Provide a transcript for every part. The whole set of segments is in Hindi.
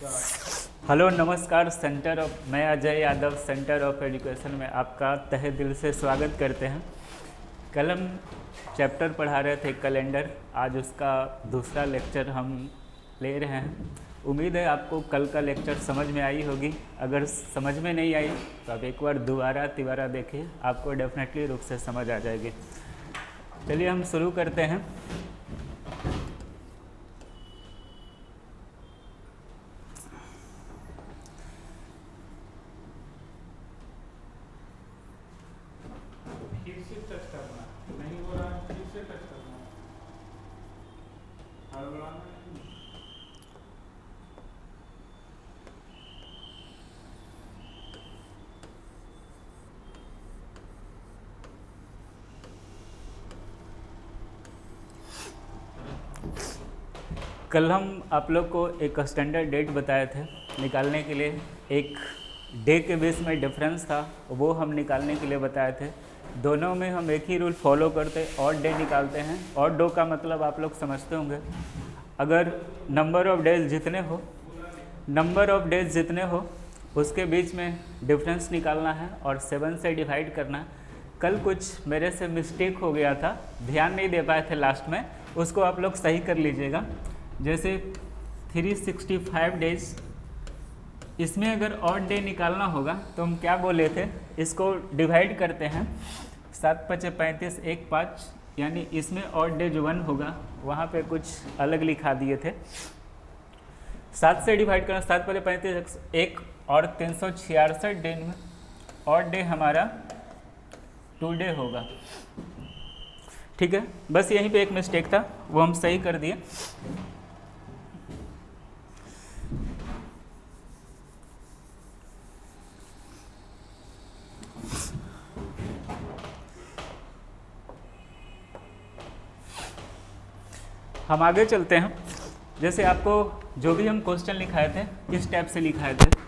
हेलो नमस्कार। मैं Ajay Yadav centre of education में आपका तहे दिल से स्वागत करते हैं। कल हम चैप्टर पढ़ा रहे थे कैलेंडर, आज उसका दूसरा लेक्चर हम ले रहे हैं। उम्मीद है आपको कल का लेक्चर समझ में आई होगी। अगर समझ में नहीं आई तो आप एक बार दोबारा तिबारा देखिए, आपको डेफिनेटली रूप से समझ आ जाएगी। चलिए हम शुरू करते हैं। कल हम आप लोग को एक स्टैंडर्ड डेट बताए थे निकालने के लिए। एक डे के बीच में डिफरेंस था, वो हम निकालने के लिए बताए थे। दोनों में हम एक ही रूल फॉलो करते, ऑड डे निकालते हैं। ऑड डे का मतलब आप लोग समझते होंगे, अगर नंबर ऑफ डेज जितने हो उसके बीच में डिफरेंस निकालना है और 7 से डिवाइड करना है। कल कुछ मेरे से मिस्टेक हो गया था, ध्यान नहीं दे पाए थे लास्ट में, उसको आप लोग सही कर लीजिएगा। जैसे 365 डेज, इसमें अगर ऑड डे निकालना होगा तो हम क्या बोले थे, इसको डिवाइड करते हैं 7 × 5 = 35, 1 5, यानी इसमें ऑड डे जो 1 होगा वहाँ पे कुछ अलग लिखा दिए थे। 7 से डिवाइड करना, 7 × 5 = 35, 1 और 366 दिन में ऑड डे हमारा 2 डे होगा। ठीक है, बस यहीं पे एक मिस्टेक था, वो हम सही कर दिए। हम आगे चलते हैं। जैसे आपको जो भी हम क्वेश्चन लिखाए थे इस टाइप से लिखाए थे।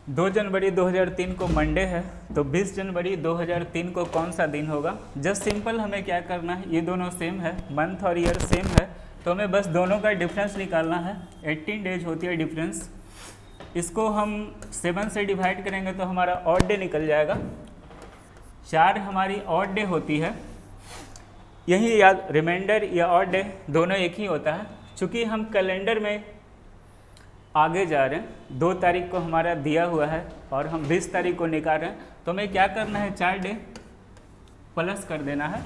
दो जनवरी 2003 को मंडे है, तो 20 जनवरी 2003 को कौन सा दिन होगा। जस्ट सिंपल हमें क्या करना है, ये दोनों सेम है, मंथ और ईयर सेम है, तो हमें बस दोनों का डिफरेंस निकालना है। 18 डेज होती है डिफरेंस, इसको हम 7 से डिवाइड करेंगे तो हमारा ऑड डे निकल जाएगा। 4 हमारी ऑड डे होती है, यही याद, रिमाइंडर या ऑड डे दोनों एक ही होता है। चूँकि हम कैलेंडर में आगे जा रहे हैं, 2 तारीख को हमारा दिया हुआ है और हम 20 तारीख को निकाल रहे हैं, तो हमें क्या करना है, 4 डे प्लस कर देना है।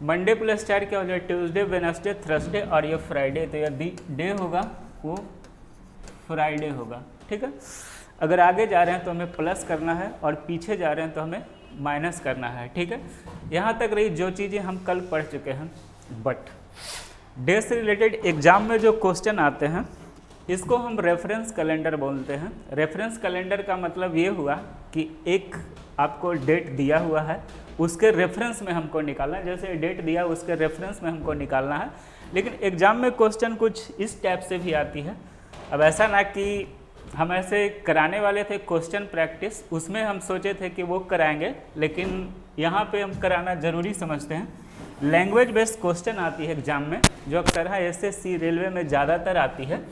मंडे + 4 क्या हो जाए, ट्यूसडे, वेडनेसडे, थर्सडे और ये फ्राइडे, तो यदि डे होगा वो फ्राइडे होगा। ठीक है, अगर आगे जा रहे हैं तो हमें प्लस करना है और पीछे जा रहे हैं तो हमें माइनस करना है। ठीक है, यहाँ तक रही जो चीज़ें हम कल पढ़ चुके हैं। बट डे से रिलेटेड एग्जाम में जो क्वेश्चन आते हैं इसको हम रेफरेंस कैलेंडर बोलते हैं। रेफरेंस कैलेंडर का मतलब ये हुआ कि एक आपको डेट दिया हुआ है, उसके रेफरेंस में हमको निकालना है। जैसे डेट दिया उसके रेफरेंस में हमको निकालना है। लेकिन एग्जाम में क्वेश्चन कुछ इस टाइप से भी आती है। अब ऐसा ना कि हम ऐसे कराने वाले थे क्वेश्चन प्रैक्टिस, उसमें हम सोचे थे कि वो कराएंगे, लेकिन यहाँ पे हम कराना ज़रूरी समझते हैं। लैंग्वेज बेस्ड क्वेश्चन आती है एग्जाम में, जो अक्सर SSC रेलवे में ज़्यादातर आती है।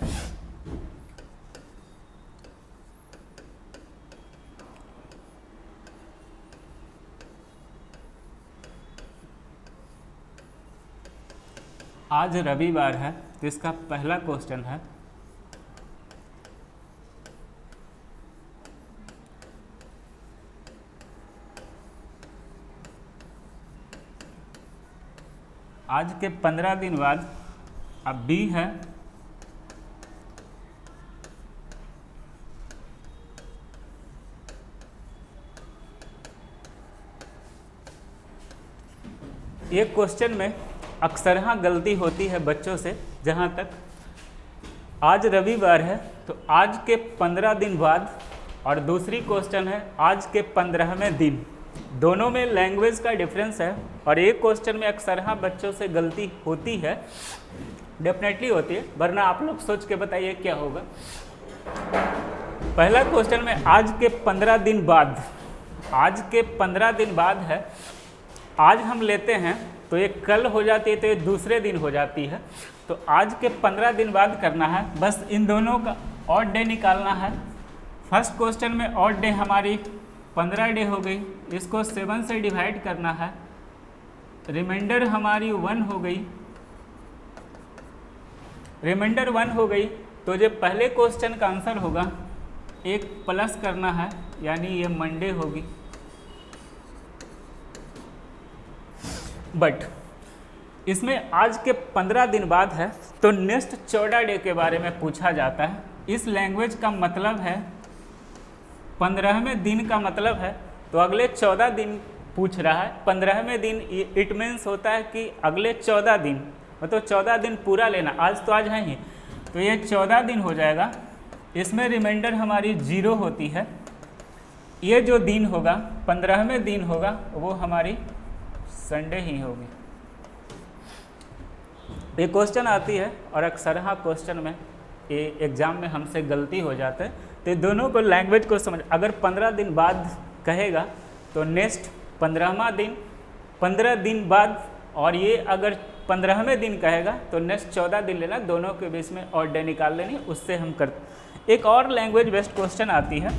आज रविवार है तो इसका पहला क्वेश्चन है, आज के 15 दिन बाद, अब बी है, एक क्वेश्चन में अक्सर गलती होती है बच्चों से। जहाँ तक आज रविवार है तो आज के 15 दिन बाद, और दूसरी क्वेश्चन है आज के 15वें दिन। दोनों में लैंग्वेज का डिफरेंस है और एक क्वेश्चन में अक्सर हाँ बच्चों से गलती होती है, डेफिनेटली होती है, वरना आप लोग सोच के बताइए क्या होगा। पहला क्वेश्चन में आज के 15 दिन बाद, आज के 15 दिन बाद है, आज हम लेते हैं तो ये कल हो जाती है तो ये दूसरे दिन हो जाती है, तो आज के 15 दिन बाद करना है, बस इन दोनों का ऑड डे निकालना है। फर्स्ट क्वेश्चन में ऑड डे हमारी 15 डे हो गई, इसको 7 से डिवाइड करना है, रिमाइंडर हमारी 1 हो गई, रिमाइंडर 1 हो गई, तो जो पहले क्वेश्चन का आंसर होगा एक प्लस करना है, यानी ये मंडे होगी। बट इसमें आज के 15 दिन बाद है तो नेक्स्ट 14 डे के बारे में पूछा जाता है। इस लैंग्वेज का मतलब है 15वें दिन का मतलब है, तो अगले 14 दिन पूछ रहा है। 15वें दिन इट मीन्स होता है कि अगले 14 दिन, मतलब 14 दिन पूरा लेना, आज तो आज है ही, तो ये 14 दिन हो जाएगा। इसमें रिमाइंडर हमारी 0 होती है, ये जो दिन होगा 15वें दिन होगा वो हमारी संडे ही होगी। ये क्वेश्चन आती है और अक्सर हाँ क्वेश्चन में ये एग्ज़ाम में हमसे गलती हो जाता है, तो दोनों को लैंग्वेज को समझ, अगर 15 दिन बाद कहेगा तो नेक्स्ट 15वां दिन 15 दिन बाद, और ये अगर 15वें दिन कहेगा तो नेक्स्ट 14 दिन लेना, दोनों के बीच में ऑड डे निकाल लेनी, उससे हम करते। एक और लैंग्वेज बेस्ड क्वेश्चन आती है,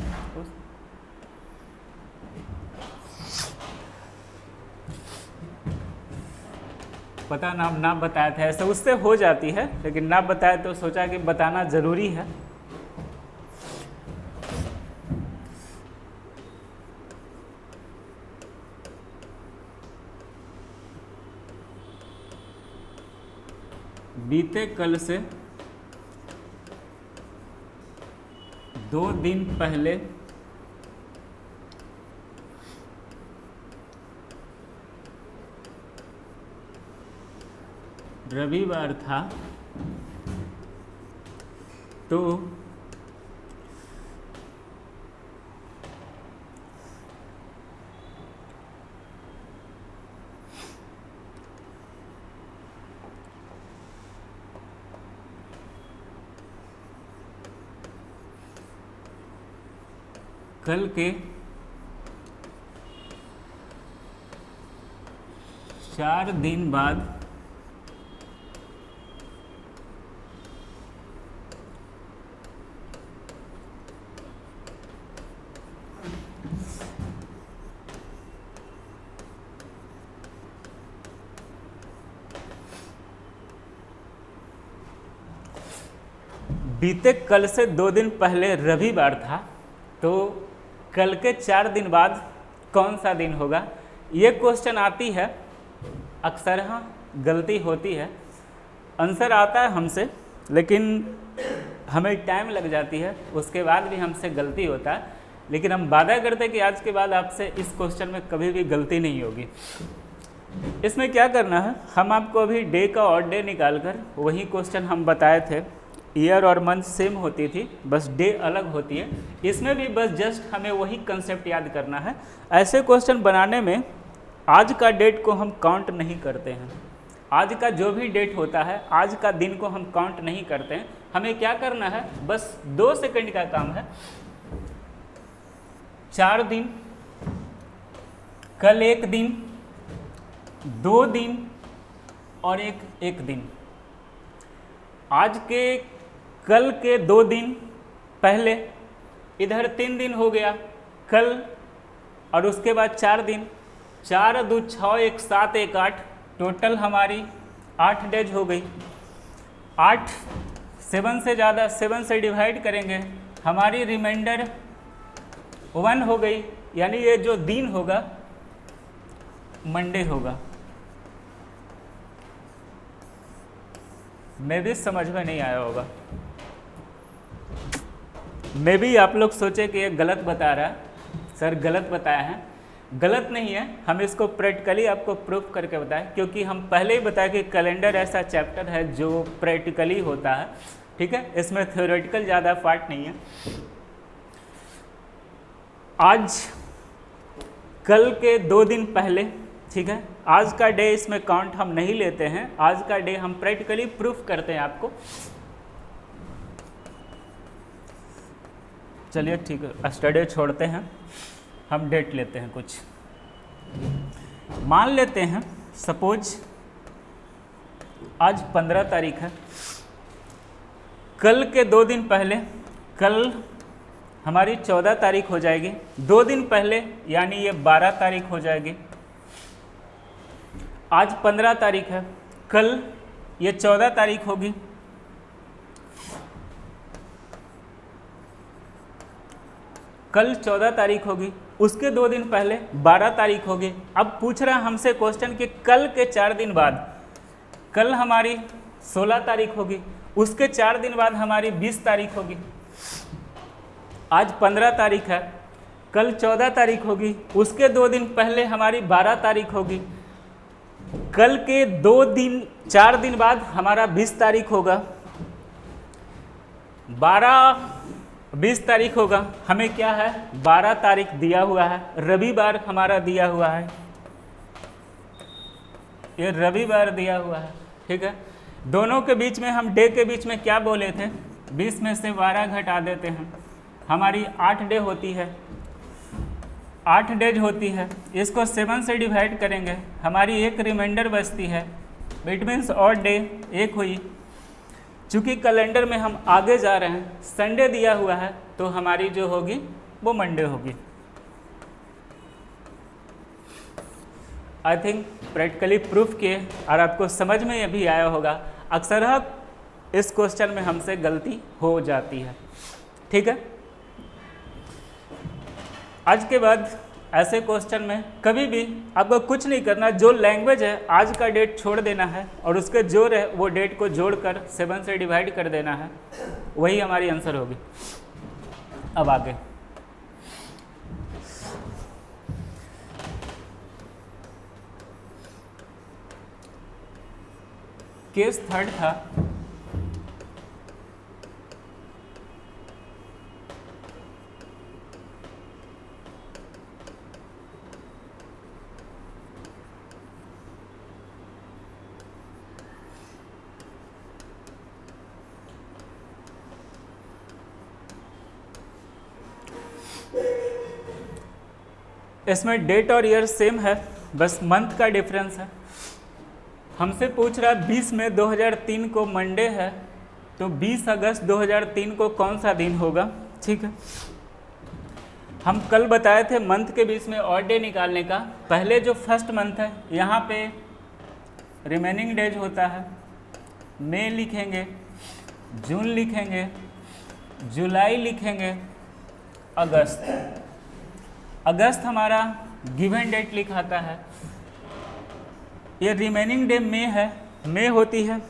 पता ना बताया था ऐसे, उससे हो जाती है, लेकिन ना बताया तो सोचा कि बताना ज़रूरी है। बीते कल से 2 दिन पहले रविवार था, तो कल के 4 दिन बाद बीते कल से 2 दिन पहले रविवार था, तो कल के 4 दिन बाद कौन सा दिन होगा, ये क्वेश्चन आती है। अक्सर हाँ गलती होती है, आंसर आता है हमसे लेकिन हमें टाइम लग जाती है, उसके बाद भी हमसे गलती होता है, लेकिन हम वादा करते हैं कि आज के बाद आपसे इस क्वेश्चन में कभी भी गलती नहीं होगी। इसमें क्या करना है, हम आपको अभी डे का ऑड डे निकाल कर, वही क्वेश्चन हम बताए थे, ईयर और मंथ सेम होती थी, बस डे अलग होती है। इसमें भी बस जस्ट हमें वही कंसेप्ट याद करना है। ऐसे क्वेश्चन बनाने में आज का डेट को हम काउंट नहीं करते हैं, आज का जो भी डेट होता है, आज का दिन को हम काउंट नहीं करते हैं। हमें क्या करना है, बस 2 सेकंड का काम है। 4 दिन, कल 1 दिन, 2 दिन और एक दिन। आज के कल के 2 दिन पहले, इधर 3 दिन हो गया कल, और उसके बाद 4 दिन, 4 2 6 1 7 1 8, टोटल हमारी 8 डेज हो गई। 8 7 से ज़्यादा, 7 से डिवाइड करेंगे, हमारी रिमाइंडर 1 हो गई, यानी ये जो दिन होगा मंडे होगा। मे भी समझ में नहीं आया होगा, मे भी आप लोग सोचे कि ये गलत बता रहा है, सर गलत बताया है। गलत नहीं है, हम इसको प्रैक्टिकली आपको प्रूफ करके बताएं, क्योंकि हम पहले ही बताया कि कैलेंडर ऐसा चैप्टर है जो प्रैक्टिकली होता है, ठीक है, इसमें थ्योरेटिकल ज़्यादा पार्ट नहीं है। आज कल के 2 दिन पहले, ठीक है। आज का डे इसमें काउंट हम नहीं लेते हैं, आज का डे हम प्रैक्टिकली प्रूफ करते हैं आपको। चलिए ठीक है, स्टडी छोड़ते हैं, हम डेट लेते हैं कुछ। मान लेते हैं सपोज आज 15 तारीख है, कल के 2 दिन पहले, कल हमारी 14 तारीख हो जाएगी, 2 दिन पहले यानी ये 12 तारीख हो जाएगी। आज 15 तारीख है, कल ये 14 तारीख होगी, कल 14 तारीख होगी, उसके 2 दिन पहले 12 तारीख होगी। अब पूछ रहा है हमसे क्वेश्चन कि कल के 4 दिन बाद, कल हमारी 16 तारीख होगी, उसके 4 दिन बाद हमारी 20 तारीख होगी। आज 15 तारीख है, कल 14 तारीख होगी, उसके 2 दिन पहले हमारी 12 तारीख होगी, कल के 4 दिन बाद हमारा 20 तारीख होगा, 20 तारीख होगा। हमें क्या है, 12 तारीख दिया हुआ है, रविवार हमारा दिया हुआ है, ये रविवार दिया हुआ है, ठीक है। दोनों के बीच में हम डे के बीच में क्या बोले थे, 20 में से 12 घटा देते हैं, हमारी 8 डे होती है, 8 डेज होती है। इसको 7 से डिवाइड करेंगे, हमारी एक रिमाइंडर बचती है, इट मीन्स और डे एक हुई। चूँकि कैलेंडर में हम आगे जा रहे हैं, संडे दिया हुआ है, तो हमारी जो होगी वो मंडे होगी। आई थिंक प्रैक्टिकली प्रूफ किए और आपको समझ में ये भी आया होगा। अक्सर इस क्वेश्चन में हमसे गलती हो जाती है, ठीक है। आज के बाद ऐसे क्वेश्चन में कभी भी आपको कुछ नहीं करना, जो लैंग्वेज है आज का डेट छोड़ देना है और उसके जो है वो डेट को जोड़कर 7 से डिवाइड कर देना है, वही हमारी आंसर होगी। अब आगे केस 3 था, इसमें डेट और ईयर सेम है, बस मंथ का डिफरेंस है। हमसे पूछ रहा है 20 में 2003 को मंडे है, तो 20 अगस्त 2003 को कौन सा दिन होगा, ठीक है। हम कल बताए थे मंथ के बीच में और डे निकालने का। पहले जो फर्स्ट मंथ है यहाँ पे रिमेनिंग डेज होता है, मई लिखेंगे, जून लिखेंगे, जुलाई लिखेंगे, अगस्त। अगस्त हमारा गिवन डेट लिखाता है। ये रिमेनिंग डे मई है, मई होती है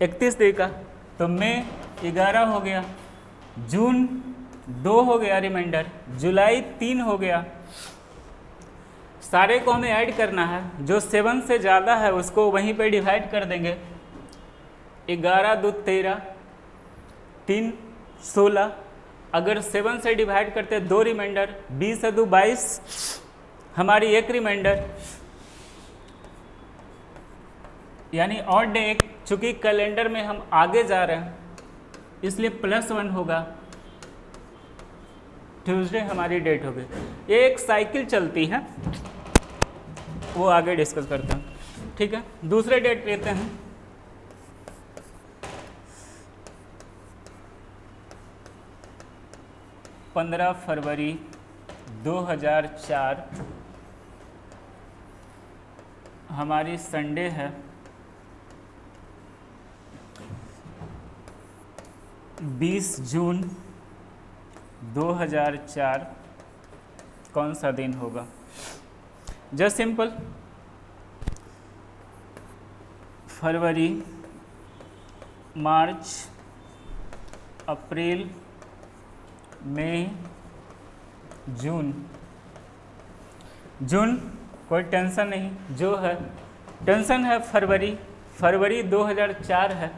31 डे का, तो मई 11 हो गया, जून 2 हो गया रिमाइंडर, जुलाई 3 हो गया। सारे को हमें ऐड करना है, जो 7 से ज़्यादा है उसको वहीं पे डिवाइड कर देंगे। 11 2 13, 3 16, अगर 7 से डिवाइड करते 2 रिमाइंडर, 20 2 22, हमारी एक रिमाइंडर, यानी और डे एक। चूँकि कैलेंडर में हम आगे जा रहे हैं इसलिए +1 होगा, ट्यूसडे हमारी डेट होगी। ये एक साइकिल चलती है, वो आगे डिस्कस करते हैं, ठीक है। दूसरे डेट लेते हैं, फरवरी 2004 हमारी संडे है। 20 जून 2004 कौन सा दिन होगा? जस्ट सिंपल, फरवरी, मार्च, अप्रैल, मई, जून। जून कोई टेंशन नहीं, जो है टेंशन है फरवरी। फरवरी 2004 है,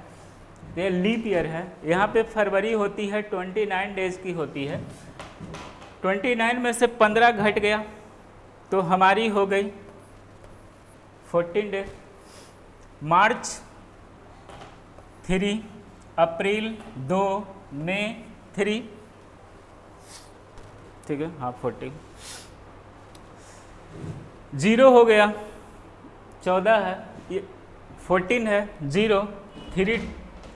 ये लीप ईयर है। यहाँ पे फरवरी होती है 29 डेज की होती है, 29 में से 15 घट गया तो हमारी हो गई 14 डे। मार्च 3, अप्रैल 2, मई 3, ठीक है, हाँ 14, 0 हो गया, 14 है, ये 14 है, 0, 3,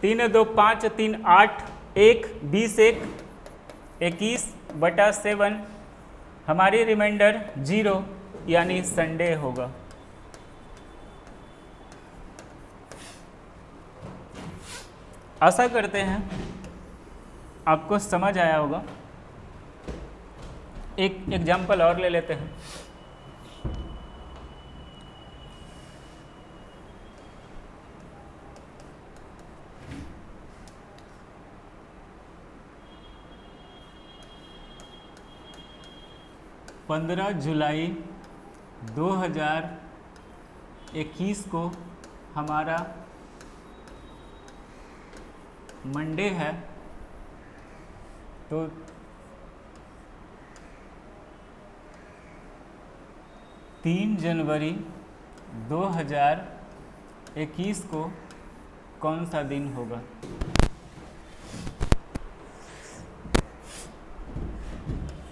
3 2 5 3 8 1 20 1 21/7, हमारी रिमाइंडर 0 यानी संडे होगा। आशा करते हैं आपको समझ आया होगा। एक एग्जाम्पल और ले लेते हैं। पंद्रह जुलाई 2021 को हमारा मंडे है, तो 3 जनवरी 2021 को कौन सा दिन होगा?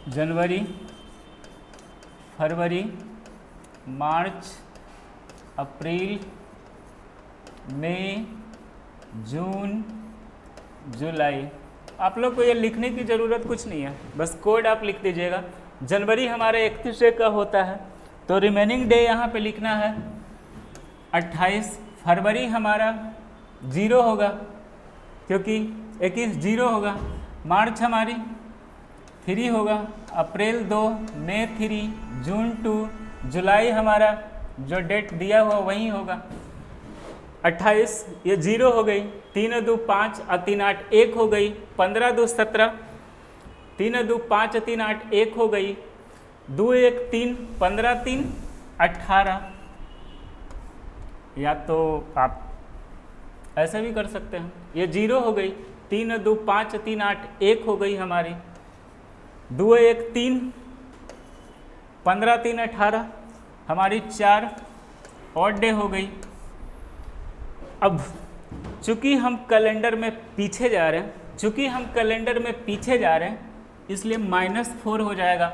जनवरी, फरवरी, मार्च, अप्रैल, मई, जून, जुलाई। आप लोग को ये लिखने की ज़रूरत कुछ नहीं है, बस कोड आप लिख दीजिएगा। जनवरी हमारे 31 डे का होता है, तो रिमेनिंग डे यहाँ पे लिखना है 28। फरवरी हमारा 0 होगा क्योंकि 21 0 होगा। मार्च हमारी 3 होगा, अप्रैल 2, मई 3, जून 2, जुलाई हमारा जो डेट दिया हुआ वही होगा 28, ये 0 हो गई। 3 2 5 और 3 8 1 हो गई। 15 2 17, 3 2 5 3 8 1 हो गई। 2 1 3, 15 3 18। या तो आप ऐसे भी कर सकते हैं, ये 0 हो गई। 3 2 5 3 8 1 हो गई हमारी। 2 1 3, 15 3 18, हमारी 4 ऑड डे हो गई। अब चूंकि हम कैलेंडर में पीछे जा रहे हैं, इसलिए -4 हो जाएगा।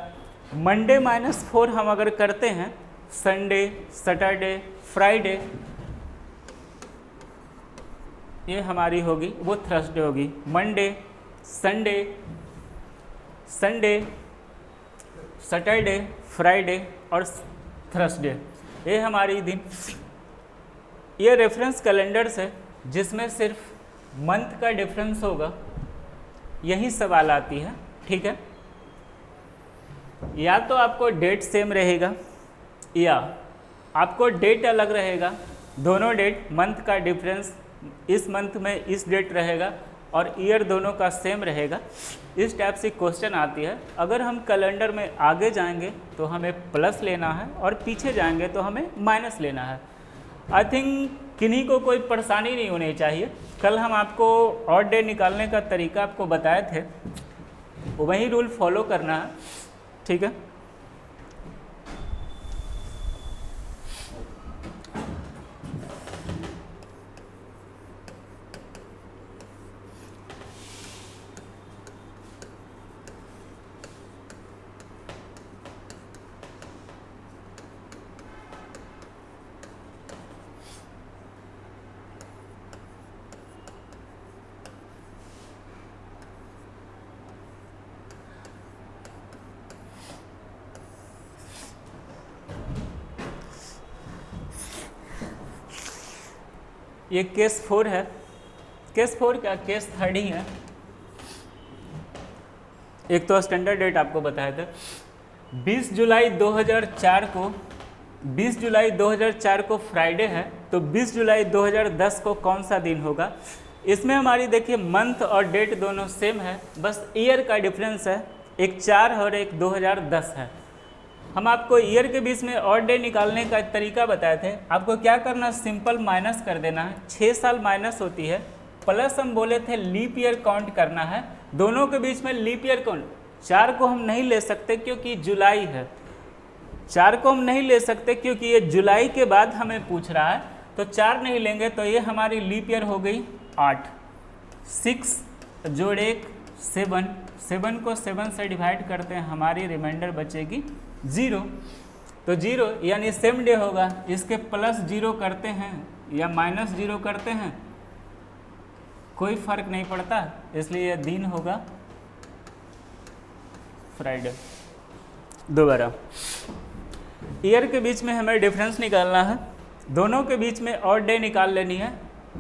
मंडे -4 हम अगर करते हैं, संडे, सैटरडे, फ्राइडे, ये हमारी होगी, वो थर्सडे होगी। मंडे, संडे, सैटरडे, फ्राइडे और थर्सडे, ये हमारी दिन। ये रेफरेंस कैलेंडर्स है जिसमें सिर्फ मंथ का डिफरेंस होगा, यही सवाल आती है, ठीक है। या तो आपको डेट सेम रहेगा या आपको डेट अलग रहेगा। दोनों डेट, मंथ का डिफरेंस इस मंथ में इस डेट रहेगा और ईयर दोनों का सेम रहेगा। इस टाइप से क्वेश्चन आती है। अगर हम कैलेंडर में आगे जाएंगे तो हमें प्लस लेना है और पीछे जाएंगे तो हमें माइनस लेना है। आई थिंक किन्हीं को कोई परेशानी नहीं होनी चाहिए। कल हम आपको ऑड डे निकालने का तरीका आपको बताए थे, वही रूल फॉलो करना है, ठीक है। ये केस 4 है। केस 4 क्या, केस 3 ही है। एक तो स्टैंडर्ड डेट आपको बताए थे 20 जुलाई 2004 को फ्राइडे है, तो 20 जुलाई 2010 को कौन सा दिन होगा? इसमें हमारी देखिए मंथ और डेट दोनों सेम है, बस ईयर का डिफरेंस है, एक 4 और एक 2010 है। हम आपको ईयर के बीच में ऑड डे निकालने का तरीका बताए थे। आपको क्या करना, सिंपल माइनस कर देना है। 6 साल माइनस होती है, प्लस हम बोले थे लीप ईयर काउंट करना है। दोनों के बीच में लीप ईयर काउंट, 4 को हम नहीं ले सकते क्योंकि जुलाई है, 4 को हम नहीं ले सकते क्योंकि ये जुलाई के बाद हमें पूछ रहा है, तो 4 नहीं लेंगे तो ये हमारी लीप ईयर हो गई 8। 6 जोड़ 1 7, 7 को 7 से डिवाइड करते हैं, हमारी रिमाइंडर बचेगी 0। तो 0 यानी सेम डे होगा, इसके प्लस 0 करते हैं या माइनस 0 करते हैं कोई फर्क नहीं पड़ता, इसलिए यह दिन होगा फ्राइडे। दोबारा ईयर के बीच में हमें डिफरेंस निकालना है, दोनों के बीच में और डे निकाल लेनी है।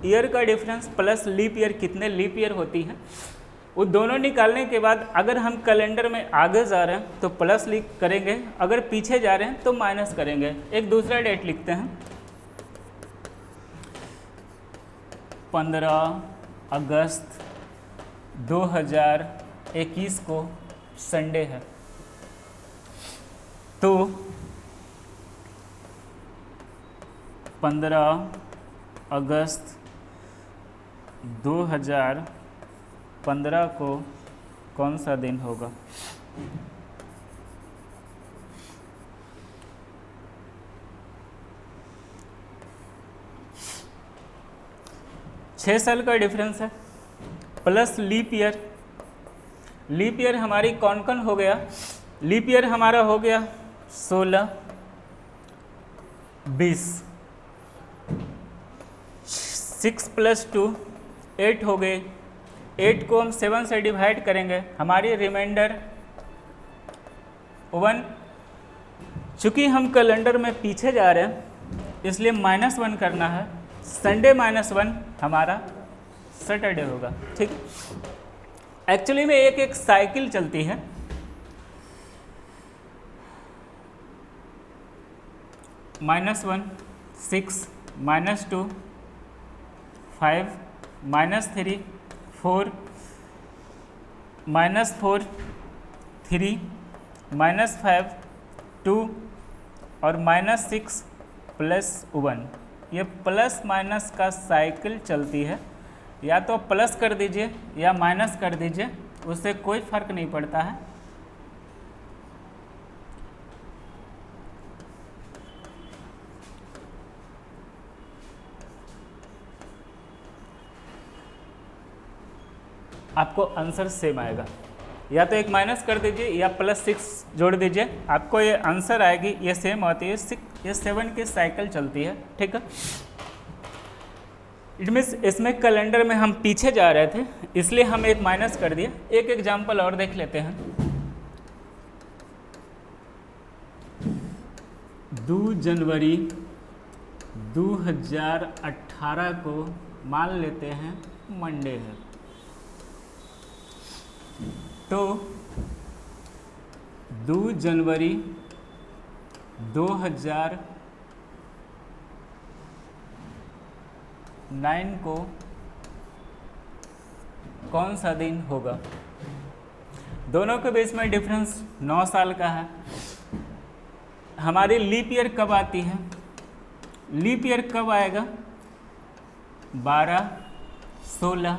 ईयर का डिफरेंस प्लस लीप ईयर, कितने लीप ईयर होती है, वो दोनों निकालने के बाद अगर हम कैलेंडर में आगे जा रहे हैं तो प्लस लिख करेंगे, अगर पीछे जा रहे हैं तो माइनस करेंगे। एक दूसरा डेट लिखते हैं, 15 अगस्त 2021 को संडे है। तो 15 अगस्त 2015 को कौन सा दिन होगा? छः साल का डिफरेंस है plus leap year. Leap year हमारी कौन कौन हो गया? लीप ईयर हमारा हो गया 16, 20, 6 + 2 8 हो गए। 8 को हम 7 से डिवाइड करेंगे, हमारी रिमाइंडर 1। चूँकि हम कैलेंडर में पीछे जा रहे हैं इसलिए -1 करना है, संडे -1 हमारा सैटरडे होगा। ठीक, एक्चुअली में एक साइकिल चलती है। -1 6, -2 5, -3 4, -4 3, -5 2 और -6 + 1। ये प्लस माइनस का साइकिल चलती है, या तो प्लस कर दीजिए या माइनस कर दीजिए, उससे कोई फर्क नहीं पड़ता है। आपको आंसर सेम आएगा, या तो एक माइनस कर दीजिए या +6 जोड़ दीजिए, आपको ये आंसर आएगी, ये सेम होती है। ये 7 की साइकिल चलती है। ठीक है, इट मीन्स इसमें कैलेंडर में हम पीछे जा रहे थे इसलिए हम एक माइनस कर दिए। एक एग्जाम्पल और देख लेते हैं। 2 जनवरी 2018 को मान लेते हैं मंडे है, तो 2 जनवरी 2009 को कौन सा दिन होगा? दोनों के बीच में डिफरेंस 9 साल का है। हमारी लीप ईयर कब आती है? लीप ईयर कब आएगा? 12, 16,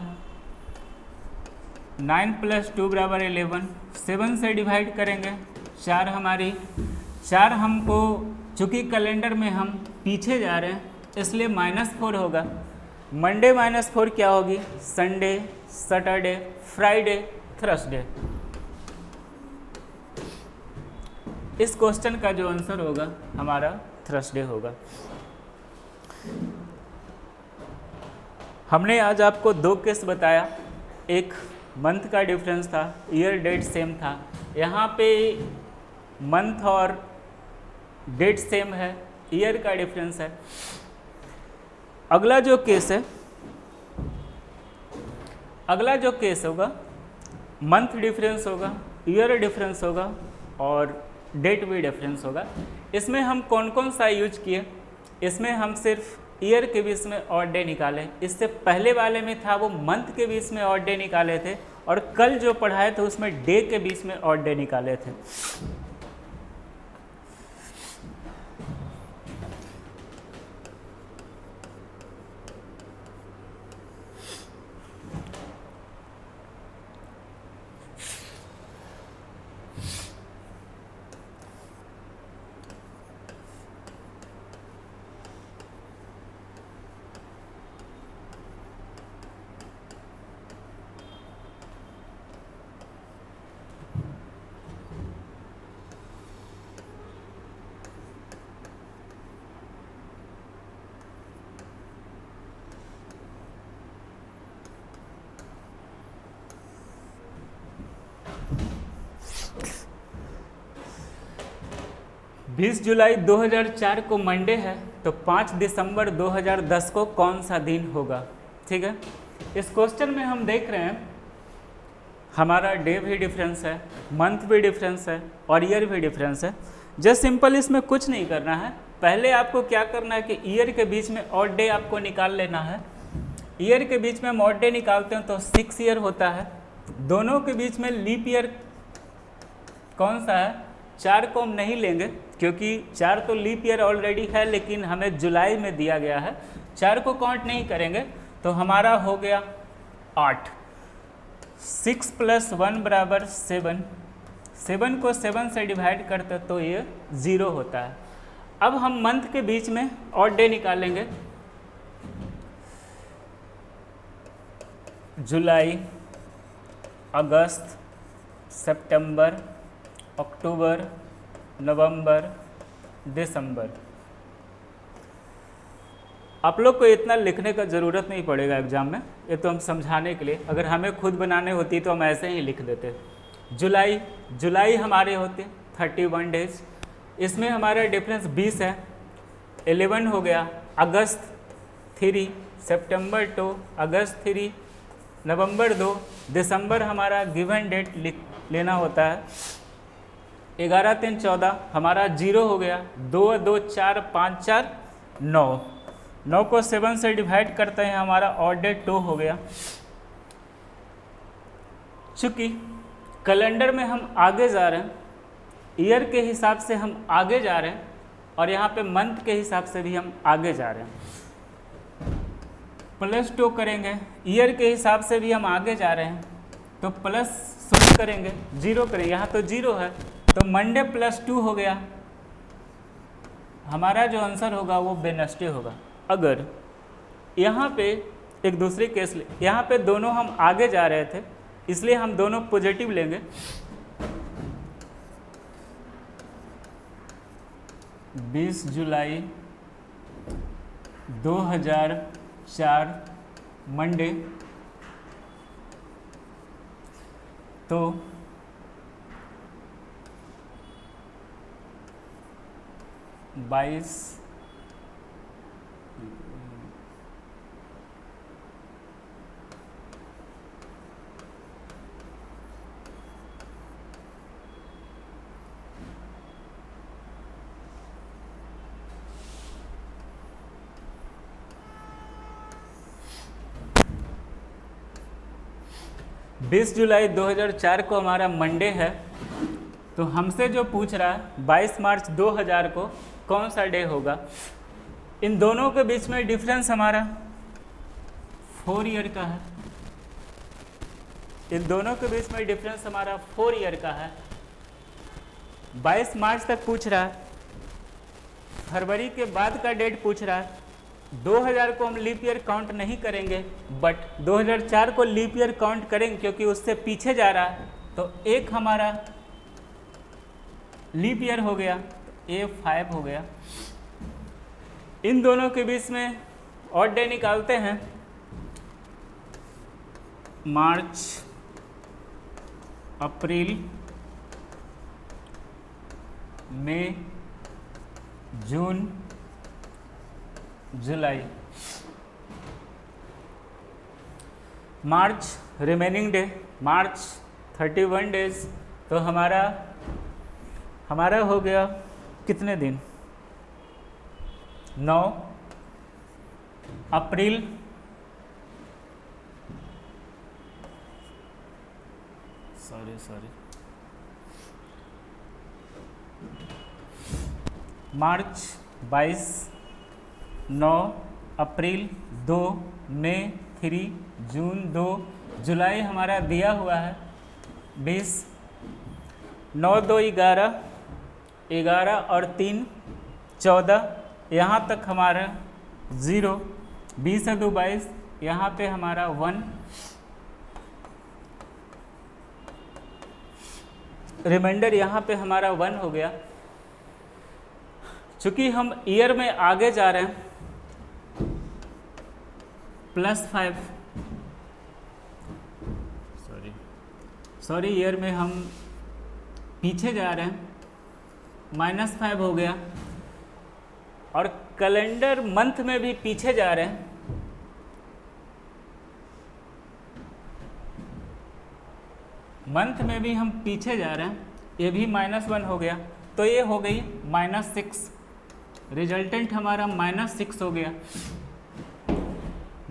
9 + 2 = 11, 7 से डिवाइड करेंगे। 4 हमारी, 4 हमको, चूँकि कैलेंडर में हम पीछे जा रहे हैं इसलिए -4 होगा। मंडे -4 क्या होगी? Sunday, Saturday, Friday, Thursday. इस क्वेश्चन का जो आंसर होगा हमारा थर्सडे होगा। हमने आज आपको 2 केस बताया, एक मंथ का डिफरेंस था, ईयर डेट सेम था। यहाँ पे मंथ और डेट सेम है, ईयर का डिफरेंस है। अगला जो केस होगा मंथ डिफरेंस होगा, ईयर डिफरेंस होगा और डेट भी डिफरेंस होगा। इसमें हम कौन कौन सा यूज किए? इसमें हम सिर्फ ईयर के बीच में ऑड डे निकाले। इससे पहले वाले में था वो मंथ के बीच में ऑड डे निकाले थे, और कल जो पढ़ाए थे उसमें डे के बीच में ऑड डे निकाले थे। 20 जुलाई 2004 को मंडे है, तो 5 दिसंबर 2010 को कौन सा दिन होगा। ठीक है, इस क्वेश्चन में हम देख रहे हैं हमारा डे भी डिफरेंस है, मंथ भी डिफरेंस है और ईयर भी डिफरेंस है। जस्ट सिंपल इसमें कुछ नहीं करना है, पहले आपको क्या करना है कि ईयर के बीच में ऑड डे आपको निकाल लेना है। ईयर के बीच में हम ऑड डे निकालते हैं तो 6 ईयर होता है। दोनों के बीच में लीप ईयर कौन सा है, 4 को हम नहीं लेंगे क्योंकि 4 तो लीप ईयर ऑलरेडी है, लेकिन हमें जुलाई में दिया गया है, 4 को काउंट नहीं करेंगे। तो हमारा हो गया 8। 6 + 1 = 7। 7 को 7 से डिवाइड करते तो ये 0 होता है। अब हम मंथ के बीच में ऑड डे निकालेंगे। जुलाई, अगस्त, सितंबर, अक्टूबर, नवंबर, दिसंबर। आप लोग को इतना लिखने का ज़रूरत नहीं पड़ेगा एग्जाम में, ये तो हम समझाने के लिए, अगर हमें खुद बनाने होती तो हम ऐसे ही लिख देते। जुलाई हमारे होते 31 डेज, इसमें हमारा डिफरेंस 20 है, 11 हो गया। अगस्त 3, सितंबर 2, अगस्त 3, नवंबर 2, दिसंबर हमारा गिवन डेट लेना होता है। 11 3 14 हमारा 0 हो गया। 2 2 4 5 4 9, 9 को 7 से डिवाइड करते हैं, हमारा ऑड डेट 2 हो गया। चूँकि कैलेंडर में हम आगे जा रहे हैं, ईयर के हिसाब से हम आगे जा रहे हैं और यहाँ पे मंथ के हिसाब से भी हम आगे जा रहे हैं। +2 करेंगे, ईयर के हिसाब से भी हम आगे जा रहे हैं तो प्लस शून्य करेंगे, 0 करेंगे, यहाँ तो 0 है तो मंडे +2 हो गया। हमारा जो आंसर होगा वो वेडनेसडे होगा। अगर यहाँ पे एक दूसरी केस यहाँ पे दोनों हम आगे जा रहे थे इसलिए हम दोनों पॉजिटिव लेंगे। 20 जुलाई 2004 मंडे, तो बाईस जुलाई 2004 को हमारा मंडे है, तो हमसे जो पूछ रहा है 22 मार्च 2000 को कौन सा डे होगा। इन दोनों के बीच में डिफरेंस हमारा 4 ईयर का है। इन दोनों के बीच में डिफरेंस हमारा 4 ईयर का है। 22 मार्च तक पूछ रहा है, फरवरी के बाद का डेट पूछ रहा है। 2000 को हम लीप ईयर काउंट नहीं करेंगे, बट 2004 को लीप ईयर काउंट करेंगे क्योंकि उससे पीछे जा रहा है। तो एक हमारा लीप ईयर हो गया, A5 हो गया। इन दोनों के बीच में ऑड डे निकालते हैं। मार्च, अप्रैल, मई, जून, जुलाई। मार्च रिमेनिंग डे, मार्च 31 डेज, तो हमारा हो गया कितने दिन, 9। अप्रैल, मार्च 22, 9, अप्रैल 2, मई 3, जून 2, जुलाई हमारा दिया हुआ है 20। 9 2 11, 11 और 3 14, यहाँ तक हमारा 0। 20 2 22, यहाँ पे हमारा 1। रिमाइंडर यहाँ पे हमारा 1 हो गया। चूँकि हम ईयर में आगे जा रहे हैं, +5, सॉरी ईयर में हम पीछे जा रहे हैं -5 हो गया। और कैलेंडर मंथ में भी पीछे जा रहे हैं, मंथ में भी हम पीछे जा रहे हैं, ये भी -1 हो गया, तो ये हो गई -6। रिजल्टेंट हमारा -6 हो गया।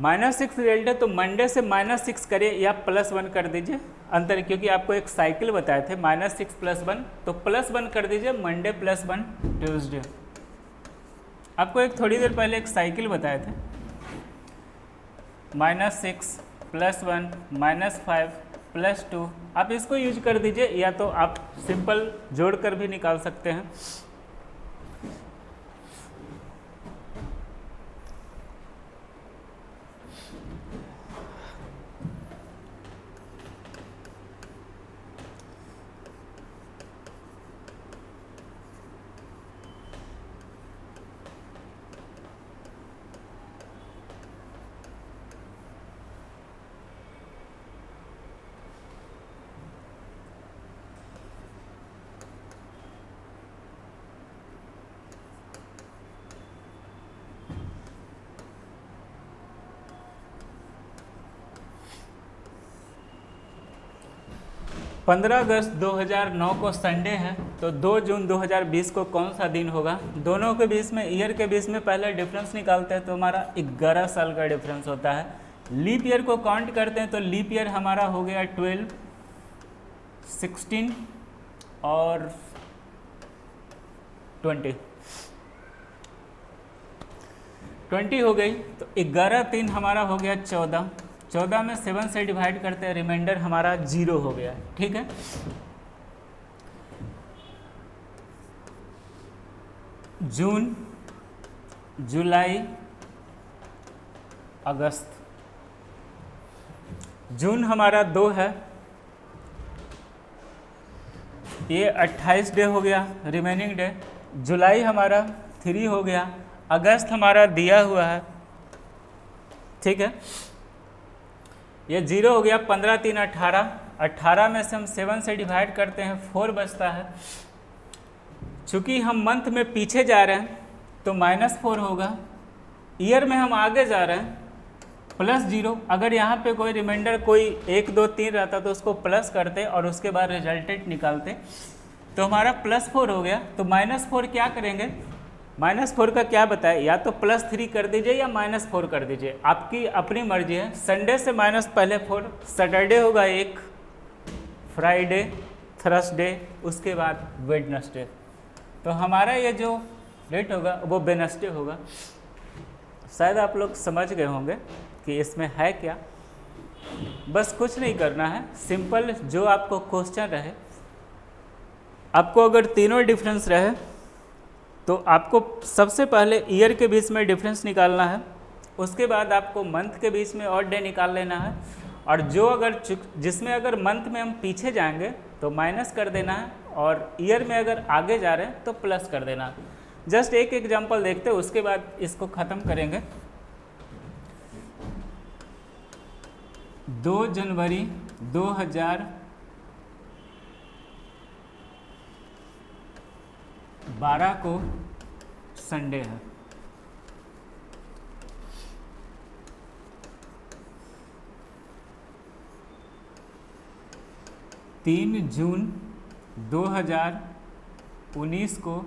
-6 रिजल्ट, तो मंडे से -6 करिए या +1 कर दीजिए अंतर, क्योंकि आपको एक साइकिल बताए थे -6 + 1, तो +1 कर दीजिए मंडे +1 ट्यूसडे। आपको एक थोड़ी देर पहले एक साइकिल बताए थे, -6 +1 -5 +2, आप इसको यूज कर दीजिए, या तो आप सिंपल जोड़कर भी निकाल सकते हैं। पंद्रह अगस्त 2009 को संडे है, तो 2 जून 2020 को कौन सा दिन होगा? दोनों के बीच में, ईयर के बीच में पहले डिफरेंस निकालते हैं, तो हमारा 11 साल का डिफरेंस होता है। लीप ईयर को काउंट करते हैं, तो लीप ईयर हमारा हो गया 12, 16 और 20 हो गई, तो 11 3 हमारा हो गया 14, 14 में 7 से डिवाइड करते हैं, रिमाइंडर हमारा 0 हो गया। ठीक है, जून, जुलाई, अगस्त। जून हमारा 2 है, ये 28 डे हो गया रिमेनिंग डे। जुलाई हमारा 3 हो गया, अगस्त हमारा दिया हुआ है, ठीक है, ये 0 हो गया। 15 3 18, 18 में से हम 7 से डिवाइड करते हैं, 4 बचता है। चूँकि हम मंथ में पीछे जा रहे हैं तो -4 होगा, ईयर में हम आगे जा रहे हैं +0। अगर यहाँ पे कोई रिमाइंडर कोई 1 2 3 रहता तो उसको प्लस करते और उसके बाद रिजल्टेंट निकालते, तो हमारा +4 हो गया। तो -4 क्या करेंगे, -4 का क्या बताए, या तो +3 कर दीजिए या -4 कर दीजिए, आपकी अपनी मर्जी है। संडे से माइनस पहले 4, सैटरडे होगा 1, फ्राइडे, थर्सडे, उसके बाद वेडनेसडे, तो हमारा ये जो डेट होगा वो वेडनेसडे होगा। शायद आप लोग समझ गए होंगे कि इसमें है क्या। बस कुछ नहीं करना है, सिंपल जो आपको क्वेश्चन रहे, आपको अगर तीनों डिफरेंस रहे तो आपको सबसे पहले ईयर के बीच में डिफरेंस निकालना है, उसके बाद आपको मंथ के बीच में और डे निकाल लेना है, और जो अगर जिसमें अगर मंथ में हम पीछे जाएंगे तो माइनस कर देना है, और ईयर में अगर आगे जा रहे हैं तो प्लस कर देना है। जस्ट एक एग्जांपल देखते हैं, उसके बाद इसको ख़त्म करेंगे। 2 जनवरी 2012 को संडे है। 3 जून 2019 को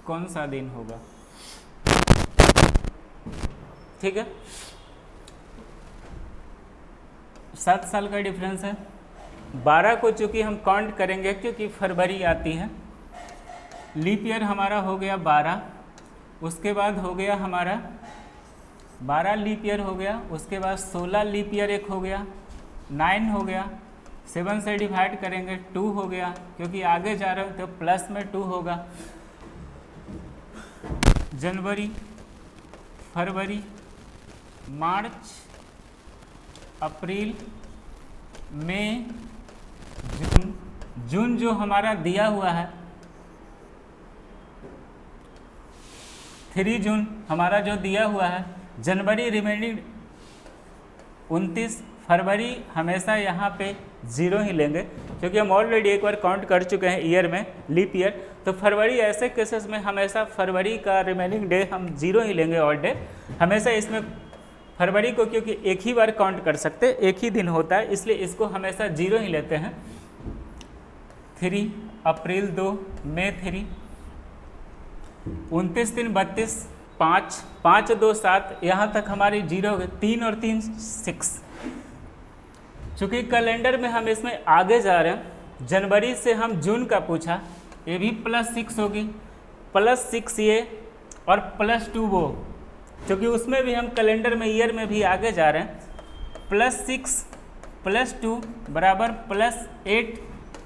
कौन सा दिन होगा? ठीक है, 7 साल का डिफरेंस है। 12 को चूँकि हम काउंट करेंगे क्योंकि फरवरी आती है, लीप ईयर हमारा हो गया 12, उसके बाद हो गया हमारा 12 लीप ईयर हो गया, उसके बाद 16 लीप ईयर एक हो गया, 9 हो गया, 7 से डिवाइड करेंगे 2 हो गया, क्योंकि आगे जा रहे हो तो प्लस में 2 होगा। जनवरी, फरवरी, मार्च, अप्रैल, मई, जून। जून जो हमारा दिया हुआ है 3 जून हमारा जो दिया हुआ है। जनवरी रिमेनिंग 29, फरवरी हमेशा यहाँ पे जीरो ही लेंगे, क्योंकि हम ऑलरेडी एक बार काउंट कर चुके हैं ईयर में, लीप ईयर। तो फरवरी, ऐसे केसेस में हमेशा फरवरी का रिमेनिंग डे हम जीरो ही लेंगे, ऑड डे हमेशा इसमें। फरवरी को क्योंकि एक ही बार काउंट कर सकते, एक ही दिन होता है, इसलिए इसको हमेशा जीरो ही लेते हैं। 3 अप्रैल 2, मई 3, 29 दिन 32, 5, 5 2 7, यहाँ तक हमारी जीरो हो गई। 3 और 3 6। चूँकि कैलेंडर में हम इसमें आगे जा रहे हैं, जनवरी से हम जून का पूछा, ये भी +6 होगी, +6 ये और +2 वो, क्योंकि उसमें भी हम कैलेंडर में ईयर में भी आगे जा रहे हैं। +6 +2 बराबर +8,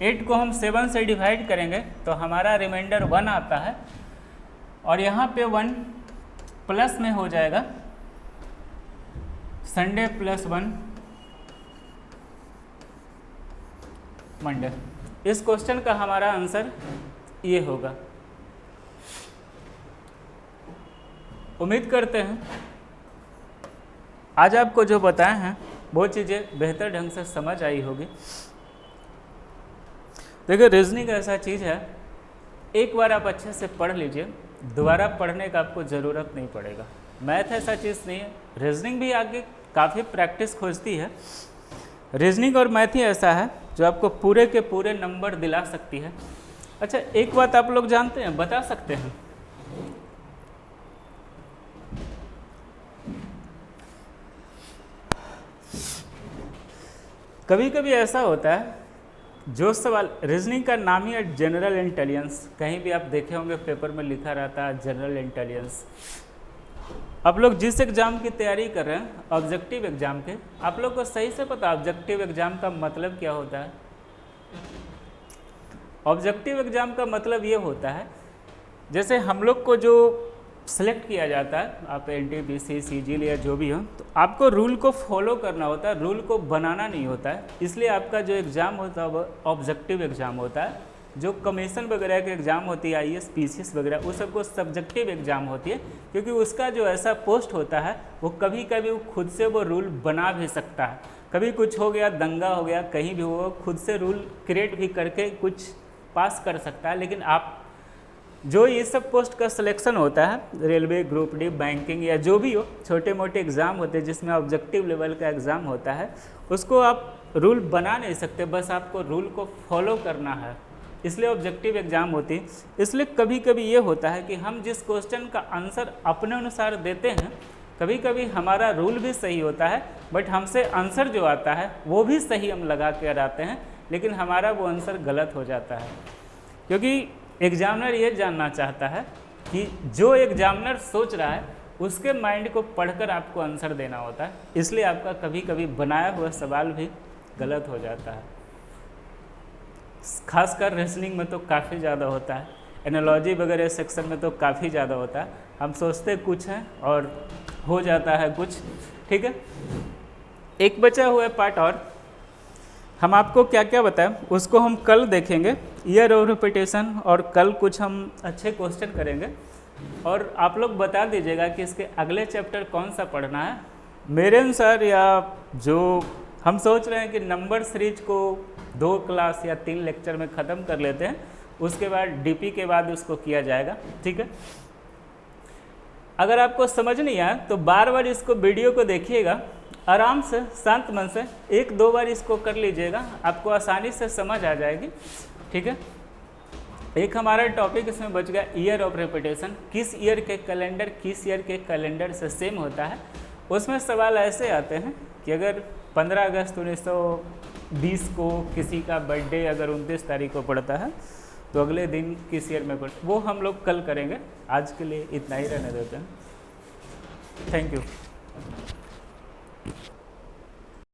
8 को हम 7 से डिवाइड करेंगे तो हमारा रिमाइंडर 1 आता है, और यहाँ पे 1 प्लस में हो जाएगा, संडे +1 मंडे। इस क्वेश्चन का हमारा आंसर ये होगा। उम्मीद करते हैं आज आपको जो बताए हैं वो चीज़ें बेहतर ढंग से समझ आई होगी। देखिए, रीजनिंग ऐसा चीज़ है, एक बार आप अच्छे से पढ़ लीजिए, दोबारा पढ़ने का आपको ज़रूरत नहीं पड़ेगा। मैथ ऐसा चीज़ नहीं है, रीजनिंग भी आगे काफ़ी प्रैक्टिस खोजती है। रीजनिंग और मैथ ही ऐसा है जो आपको पूरे के पूरे नंबर दिला सकती है। अच्छा, एक बात आप लोग जानते हैं, बता सकते हैं, कभी कभी ऐसा होता है, जो सवाल, रीजनिंग का नाम ही है जनरल इंटेलिजेंस, कहीं भी आप देखे होंगे पेपर में लिखा रहता है जनरल इंटेलिजेंस। आप लोग जिस एग्ज़ाम की तैयारी कर रहे हैं, ऑब्जेक्टिव एग्ज़ाम के, आप लोग को सही से पता ऑब्जेक्टिव एग्ज़ाम का मतलब क्या होता है? ऑब्जेक्टिव एग्ज़ाम का मतलब ये होता है, जैसे हम लोग को जो सेलेक्ट किया जाता है, आप एनटीपीसी, सीजीएल या जो भी हो, तो आपको रूल को फॉलो करना होता है, रूल को बनाना नहीं होता है। इसलिए आपका जो एग्ज़ाम होता है वो ऑब्जेक्टिव एग्ज़ाम होता है। जो कमीशन वगैरह के एग्ज़ाम होती है, आईएएस पीसीएस वगैरह, वो सबको सब्जेक्टिव एग्ज़ाम होती है, क्योंकि उसका जो ऐसा पोस्ट होता है वो कभी कभी वो खुद से वो रूल बना भी सकता है। कभी कुछ हो गया, दंगा हो गया, कहीं भी वो खुद से रूल क्रिएट भी करके कुछ पास कर सकता है। लेकिन आप जो ये सब पोस्ट का सिलेक्शन होता है, रेलवे, ग्रुप डी, बैंकिंग या जो भी हो, छोटे मोटे एग्ज़ाम होते हैं जिसमें ऑब्जेक्टिव लेवल का एग्ज़ाम होता है, उसको आप रूल बना नहीं सकते, बस आपको रूल को फॉलो करना है, इसलिए ऑब्जेक्टिव एग्ज़ाम होती है। इसलिए कभी कभी ये होता है कि हम जिस क्वेश्चन का आंसर अपने अनुसार देते हैं, कभी कभी हमारा रूल भी सही होता है, बट हमसे आंसर जो आता है वो भी सही हम लगा कर आते हैं, लेकिन हमारा वो आंसर गलत हो जाता है। क्योंकि एग्जामिनर ये जानना चाहता है कि जो एग्जामिनर सोच रहा है उसके माइंड को पढ़कर आपको आंसर देना होता है, इसलिए आपका कभी कभी बनाया हुआ सवाल भी गलत हो जाता है। खासकर रीजनिंग में तो काफ़ी ज़्यादा होता है, एनालॉजी वगैरह सेक्शन में तो काफ़ी ज़्यादा होता है। हम सोचते कुछ हैं और हो जाता है कुछ। ठीक है, एक बचा हुआ है पार्ट और हम आपको क्या क्या बताएं उसको हम कल देखेंगे, ईयर ऑफ रिपीटेशन, और कल कुछ हम अच्छे क्वेश्चन करेंगे। और आप लोग बता दीजिएगा कि इसके अगले चैप्टर कौन सा पढ़ना है। मेरे अनुसार, या जो हम सोच रहे हैं कि नंबर सीरीज को 2 क्लास या 3 लेक्चर में ख़त्म कर लेते हैं, उसके बाद डीपी के बाद उसको किया जाएगा। ठीक है, अगर आपको समझ नहीं आया तो बार बार इसको वीडियो को देखिएगा, आराम से शांत मन से 1-2 बार इसको कर लीजिएगा, आपको आसानी से समझ आ जाएगी। ठीक है, एक हमारा टॉपिक इसमें बच गया, ईयर ऑफ रिपीटेशन। किस ईयर के कैलेंडर किस ईयर के कैलेंडर से सेम होता है। उसमें सवाल ऐसे आते हैं कि अगर 15 अगस्त 1920 को किसी का बर्थडे अगर 29 तारीख को पड़ता है तो अगले दिन किस ईयर में पड़ता है, वो हम लोग कल करेंगे। आज के लिए इतना ही रहने देते हैं। Thank you.